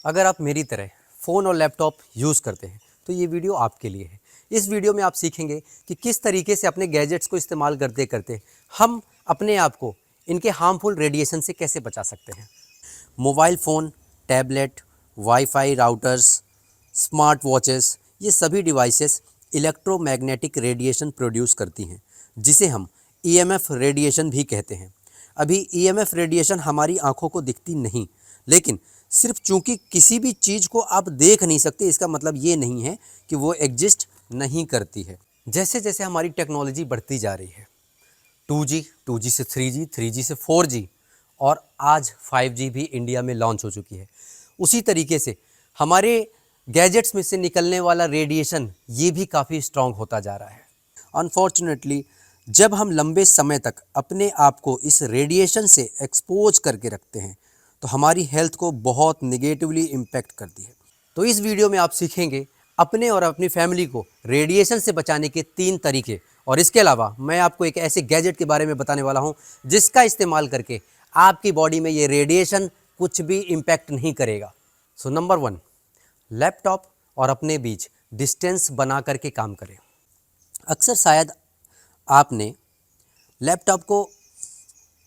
अगर आप मेरी तरह फ़ोन और लैपटॉप यूज़ करते हैं तो ये वीडियो आपके लिए है। इस वीडियो में आप सीखेंगे कि किस तरीके से अपने गैजेट्स को इस्तेमाल करते करते हम अपने आप को इनके हार्मफुल रेडिएशन से कैसे बचा सकते हैं। Mobile phone, tablet, wifi routers, smart watches, ये सभी डिवाइसेस इलेक्ट्रोमैग्नेटिक रेडिएशन प्रोड्यूस करती हैं, जिसे हम ईएमएफ रेडिएशन भी कहते हैं। अभी ईएमएफ रेडिएशन हमारी आंखों को दिखती नहीं, लेकिन सिर्फ चूंकि किसी भी चीज़ को आप देख नहीं सकते, इसका मतलब ये नहीं है कि वो एग्जिस्ट नहीं करती है। जैसे जैसे हमारी टेक्नोलॉजी बढ़ती जा रही है, 2G, 2G से 3G, 3G से 4G और आज 5G भी इंडिया में लॉन्च हो चुकी है। उसी तरीके से हमारे गैजेट्स में से निकलने वाला रेडिएशन ये भी काफ़ी स्ट्रॉन्ग होता जा रहा है। अनफॉर्चुनेटली जब हम लंबे समय तक अपने आप को इस रेडिएशन से एक्सपोज करके रखते हैं तो हमारी हेल्थ को बहुत नेगेटिवली इम्पैक्ट करती है। तो इस वीडियो में आप सीखेंगे अपने और अपनी फैमिली को रेडिएशन से बचाने के 3 तरीके, और इसके अलावा मैं आपको एक ऐसे गैजेट के बारे में बताने वाला हूं जिसका इस्तेमाल करके आपकी बॉडी में ये रेडिएशन कुछ भी इम्पैक्ट नहीं करेगा। सो नंबर 1, लैपटॉप और अपने बीच डिस्टेंस बना करके काम करें। अक्सर शायद आपने लैपटॉप को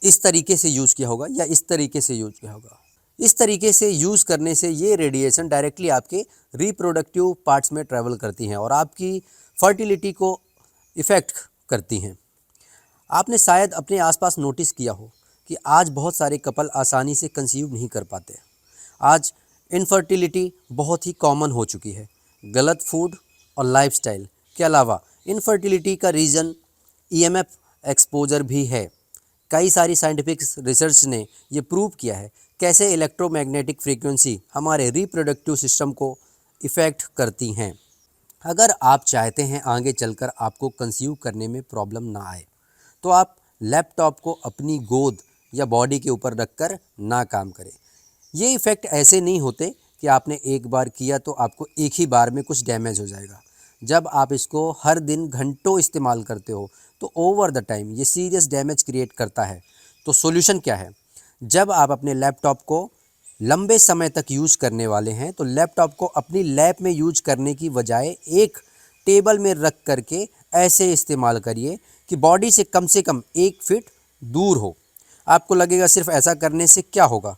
इस तरीके से यूज़ किया होगा या इस तरीके से यूज़ किया होगा। इस तरीके से यूज़ करने से ये रेडिएशन डायरेक्टली आपके रिप्रोडक्टिव पार्ट्स में ट्रैवल करती हैं और आपकी फर्टिलिटी को इफ़ेक्ट करती हैं। आपने शायद अपने आसपास नोटिस किया हो कि आज बहुत सारे कपल आसानी से कंसीव नहीं कर पाते। आज इनफर्टिलिटी बहुत ही कॉमन हो चुकी है। गलत फूड और लाइफस्टाइल के अलावा इनफर्टिलिटी का रीज़न ईएमएफ एक्सपोजर भी है। कई सारी साइंटिफिक रिसर्च ने ये प्रूव किया है कैसे इलेक्ट्रोमैग्नेटिक फ्रीक्वेंसी हमारे रिप्रोडक्टिव सिस्टम को इफ़ेक्ट करती हैं। अगर आप चाहते हैं आगे चलकर आपको कंसीव करने में प्रॉब्लम ना आए तो आप लैपटॉप को अपनी गोद या बॉडी के ऊपर रखकर ना काम करें। ये इफ़ेक्ट ऐसे नहीं होते कि आपने एक बार किया तो आपको एक ही बार में कुछ डैमेज हो जाएगा। जब आप इसको हर दिन घंटों इस्तेमाल करते हो तो ओवर द टाइम ये सीरियस डैमेज क्रिएट करता है। तो सॉल्यूशन क्या है? जब आप अपने लैपटॉप को लंबे समय तक यूज़ करने वाले हैं तो लैपटॉप को अपनी लैब में यूज करने की बजाय एक टेबल में रख करके ऐसे इस्तेमाल करिए कि बॉडी से कम 1 फीट दूर हो। आपको लगेगा सिर्फ ऐसा करने से क्या होगा?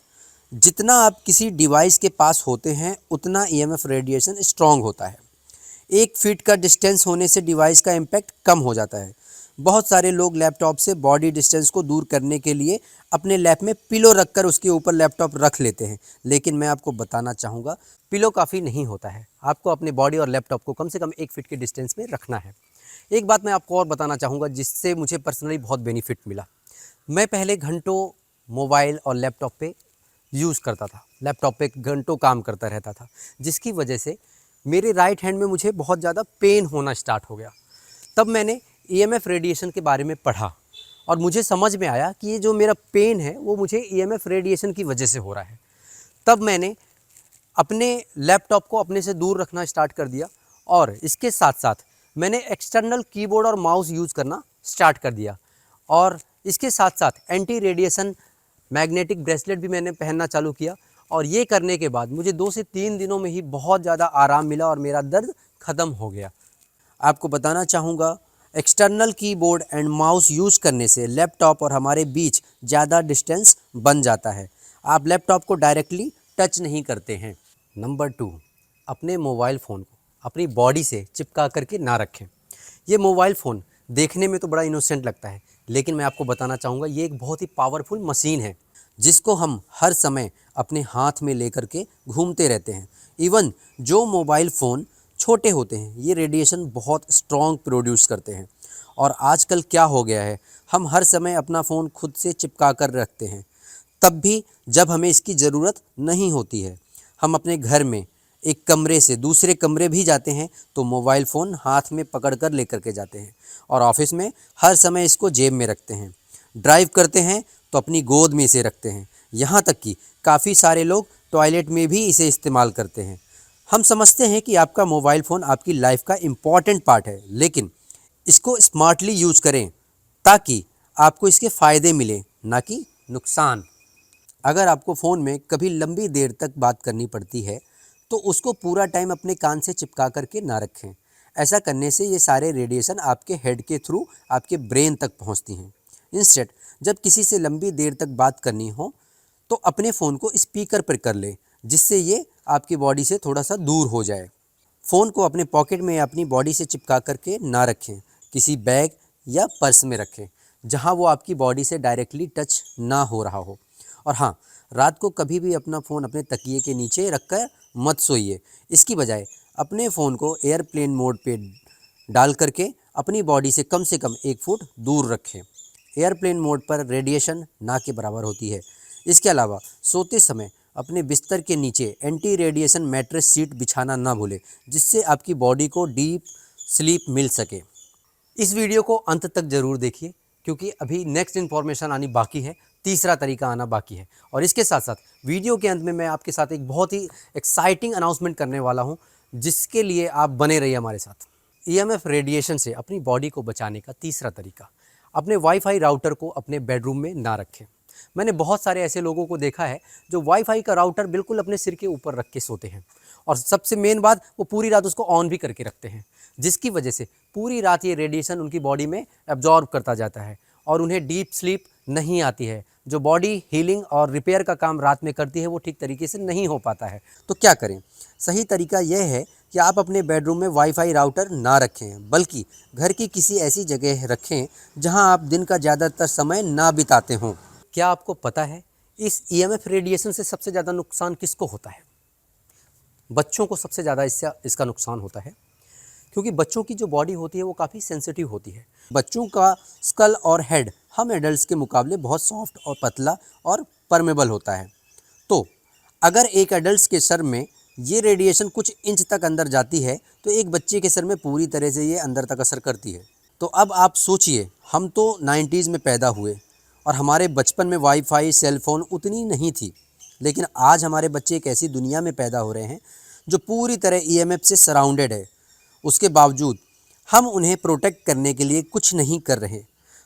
जितना आप किसी डिवाइस के पास होते हैं उतना ईएमएफ रेडिएशन स्ट्रॉन्ग होता है। 1 फीट का डिस्टेंस होने से डिवाइस का इम्पैक्ट कम हो जाता है। बहुत सारे लोग लैपटॉप से बॉडी डिस्टेंस को दूर करने के लिए अपने लैप में पिलो रखकर उसके ऊपर लैपटॉप रख लेते हैं, लेकिन मैं आपको बताना चाहूँगा पिलो काफ़ी नहीं होता है। आपको अपने बॉडी और लैपटॉप को कम से कम 1 फीट के डिस्टेंस में रखना है। एक बात मैं आपको और बताना चाहूँगा जिससे मुझे पर्सनली बहुत बेनिफिट मिला। मैं पहले घंटों मोबाइल और लैपटॉप पे यूज़ करता था, लैपटॉप पे घंटों काम करता रहता था, जिसकी वजह से मेरे राइट हैंड में मुझे बहुत ज़्यादा पेन होना स्टार्ट हो गया। तब मैंने ईएमएफ रेडिएशन के बारे में पढ़ा और मुझे समझ में आया कि ये जो मेरा पेन है वो मुझे ईएमएफ रेडिएशन की वजह से हो रहा है। तब मैंने अपने लैपटॉप को अपने से दूर रखना स्टार्ट कर दिया और इसके साथ साथ मैंने एक्सटर्नल कीबोर्ड और माउस यूज़ करना स्टार्ट कर दिया और इसके साथ साथ एंटी रेडिएशन मैग्नेटिक ब्रेसलेट भी मैंने पहनना चालू किया। और ये करने के बाद मुझे 2 से 3 दिनों में ही बहुत ज़्यादा आराम मिला और मेरा दर्द ख़त्म हो गया। आपको बताना चाहूँगा external keyboard and mouse use करने से लैपटॉप और हमारे बीच ज़्यादा डिस्टेंस बन जाता है। आप लैपटॉप को डायरेक्टली टच नहीं करते हैं। नंबर 2, अपने मोबाइल फ़ोन को अपनी बॉडी से चिपका करके ना रखें। ये मोबाइल फ़ोन देखने में तो बड़ा इनोसेंट लगता है, लेकिन मैं आपको बताना चाहूँगा ये एक बहुत ही पावरफुल मशीन है जिसको हम हर समय अपने हाथ में लेकर के घूमते रहते हैं। इवन जो मोबाइल फ़ोन छोटे होते हैं ये रेडिएशन बहुत स्ट्रॉन्ग प्रोड्यूस करते हैं। और आजकल क्या हो गया है, हम हर समय अपना फ़ोन खुद से चिपका कर रखते हैं, तब भी जब हमें इसकी ज़रूरत नहीं होती है। हम अपने घर में एक कमरे से दूसरे कमरे भी जाते हैं तो मोबाइल फ़ोन हाथ में पकड़ कर लेकर के जाते हैं और ऑफिस में हर समय इसको जेब में रखते हैं। ड्राइव करते हैं तो अपनी गोद में इसे रखते हैं। यहाँ तक कि काफ़ी सारे लोग टॉयलेट में भी इसे इस्तेमाल करते हैं। हम समझते हैं कि आपका मोबाइल फ़ोन आपकी लाइफ का इम्पॉर्टेंट पार्ट है, लेकिन इसको स्मार्टली यूज करें ताकि आपको इसके फ़ायदे मिलें, ना कि नुकसान। अगर आपको फ़ोन में कभी लंबी देर तक बात करनी पड़ती है तो उसको पूरा टाइम अपने कान से चिपका करके ना रखें। ऐसा करने से ये सारे रेडिएशन आपके हेड के थ्रू आपके ब्रेन तक पहुंचती हैं। इंस्टेड जब किसी से लंबी देर तक बात करनी हो तो अपने फ़ोन को स्पीकर पर कर लें, जिससे ये आपकी बॉडी से थोड़ा सा दूर हो जाए। फ़ोन को अपने पॉकेट में या अपनी बॉडी से चिपका करके ना रखें, किसी बैग या पर्स में रखें जहां वो आपकी बॉडी से डायरेक्टली टच ना हो रहा हो। और हाँ, रात को कभी भी अपना फ़ोन अपने तकिए के नीचे रखकर मत सोइए। इसकी बजाय अपने फ़ोन को एयरप्लेन मोड पे डाल करके अपनी बॉडी से कम 1 फुट दूर रखें। एयरप्लेन मोड पर रेडिएशन ना के बराबर होती है। इसके अलावा सोते समय अपने बिस्तर के नीचे एंटी रेडिएशन मैट्रेस सीट बिछाना ना भूलें, जिससे आपकी बॉडी को डीप स्लीप मिल सके। इस वीडियो को अंत तक ज़रूर देखिए, क्योंकि अभी नेक्स्ट इन्फॉर्मेशन आनी बाकी है, तीसरा तरीका आना बाकी है। और इसके साथ साथ वीडियो के अंत में मैं आपके साथ एक बहुत ही एक्साइटिंग अनाउंसमेंट करने वाला हूं, जिसके लिए आप बने रहिए हमारे साथ। ईएमएफ रेडिएशन से अपनी बॉडी को बचाने का तीसरा तरीका, अपने वाईफाई राउटर को अपने बेडरूम में ना रखें। मैंने बहुत सारे ऐसे लोगों को देखा है जो वाईफाई का राउटर बिल्कुल अपने सिर के ऊपर रख के सोते हैं, और सबसे मेन बात, वो पूरी रात उसको ऑन भी करके रखते हैं, जिसकी वजह से पूरी रात ये रेडिएशन उनकी बॉडी में एब्जॉर्ब करता जाता है और उन्हें डीप स्लीप नहीं आती है। जो बॉडी हीलिंग और रिपेयर का काम रात में करती है वो ठीक तरीके से नहीं हो पाता है। तो क्या करें? सही तरीका यह है कि आप अपने बेडरूम में वाईफाई राउटर ना रखें, बल्कि घर की किसी ऐसी जगह रखें जहां आप दिन का ज़्यादातर समय ना बिताते हों। क्या आपको पता है इस ईएमएफ रेडिएशन से सबसे ज़्यादा नुकसान किसको होता है? बच्चों को सबसे ज़्यादा इसका नुकसान होता है, क्योंकि बच्चों की जो बॉडी होती है वो काफ़ी सेंसिटिव होती है। बच्चों का स्कल और हेड हम एडल्ट्स के मुकाबले बहुत सॉफ्ट और पतला और परमेबल होता है। तो अगर एक एडल्ट्स के सर में ये रेडिएशन कुछ इंच तक अंदर जाती है तो एक बच्चे के सर में पूरी तरह से ये अंदर तक असर करती है। तो अब आप सोचिए, हम तो 90s में पैदा हुए और हमारे बचपन में वाईफाई, सेलफोन उतनी नहीं थी, लेकिन आज हमारे बच्चे एक ऐसी दुनिया में पैदा हो रहे हैं जो पूरी तरह ईएमएफ से सराउंडेड है। उसके बावजूद हम उन्हें प्रोटेक्ट करने के लिए कुछ नहीं कर रहे।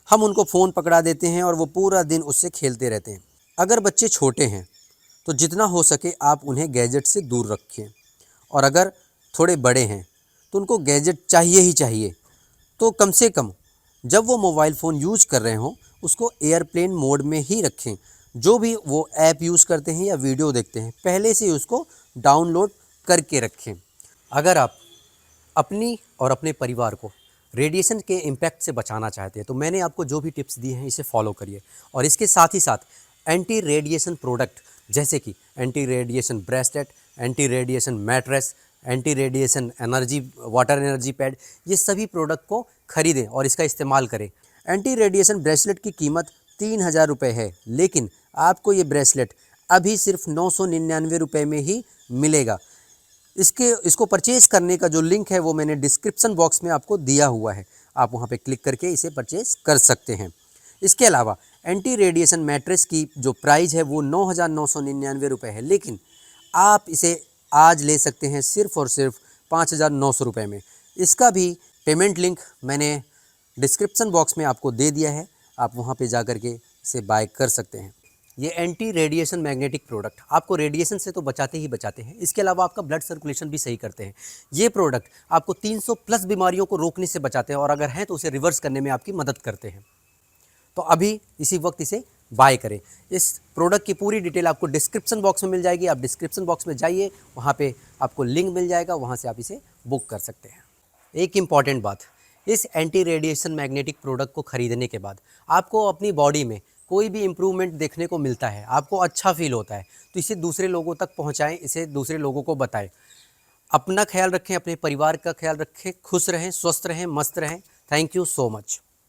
हम उनको फ़ोन पकड़ा देते हैं और वो पूरा दिन उससे खेलते रहते हैं। अगर बच्चे छोटे हैं तो जितना हो सके आप उन्हें गैजेट से दूर रखें, और अगर थोड़े बड़े हैं तो उनको गैजेट चाहिए ही चाहिए। तो कम से कम जब वो मोबाइल फ़ोन यूज़ कर रहे हों उसको एयरप्लेन मोड में ही रखें। जो भी वो ऐप यूज़ करते हैं या वीडियो देखते हैं, पहले से उसको डाउनलोड करके रखें। अगर आप अपनी और अपने परिवार को रेडिएशन के इम्पैक्ट से बचाना चाहते हैं तो मैंने आपको जो भी टिप्स दिए हैं इसे फॉलो करिए। और इसके साथ ही साथ एंटी रेडिएशन प्रोडक्ट जैसे कि anti radiation bracelet, anti radiation mattress, anti radiation water energy pad, ये सभी प्रोडक्ट को खरीदें और इसका इस्तेमाल करें। एंटी रेडिएशन ब्रेसलेट की कीमत 3000 रुपये है, लेकिन आपको ये ब्रेसलेट अभी सिर्फ 999 रुपये में ही मिलेगा। इसको परचेज़ करने का जो लिंक है वो मैंने डिस्क्रिप्शन बॉक्स में आपको दिया हुआ है, आप वहाँ पे क्लिक करके इसे परचेज़ कर सकते हैं। इसके अलावा एंटी रेडिएशन मैट्रेस की जो प्राइस है वो 9999 रुपये है, लेकिन आप इसे आज ले सकते हैं सिर्फ़ और सिर्फ 5900 रुपये में। इसका भी पेमेंट लिंक मैंने डिस्क्रिप्शन बॉक्स में आपको दे दिया है, आप वहाँ पे जा कर के इसे बाय कर सकते हैं। ये एंटी रेडिएशन मैग्नेटिक प्रोडक्ट आपको रेडिएशन से तो बचाते ही बचाते हैं, इसके अलावा आपका ब्लड सर्कुलेशन भी सही करते हैं। ये प्रोडक्ट आपको 300 प्लस बीमारियों को रोकने से बचाते हैं, और अगर हैं तो उसे रिवर्स करने में आपकी मदद करते हैं। तो अभी इसी वक्त इसे बाय करें। इस प्रोडक्ट की पूरी डिटेल आपको डिस्क्रिप्शन बॉक्स में मिल जाएगी। आप डिस्क्रिप्शन बॉक्स में जाइए, वहाँ पे आपको लिंक मिल जाएगा, वहाँ से आप इसे बुक कर सकते हैं। एक इम्पॉर्टेंट बात, इस एंटी रेडिएशन मैग्नेटिक प्रोडक्ट को ख़रीदने के बाद आपको अपनी बॉडी में कोई भी इम्प्रूवमेंट देखने को मिलता है, आपको अच्छा फील होता है, तो इसे दूसरे लोगों तक पहुँचाएँ, इसे दूसरे लोगों को बताएँ। अपना ख्याल रखें, अपने परिवार का ख्याल रखें, खुश रहें, स्वस्थ रहें, मस्त रहें। Thank you so much.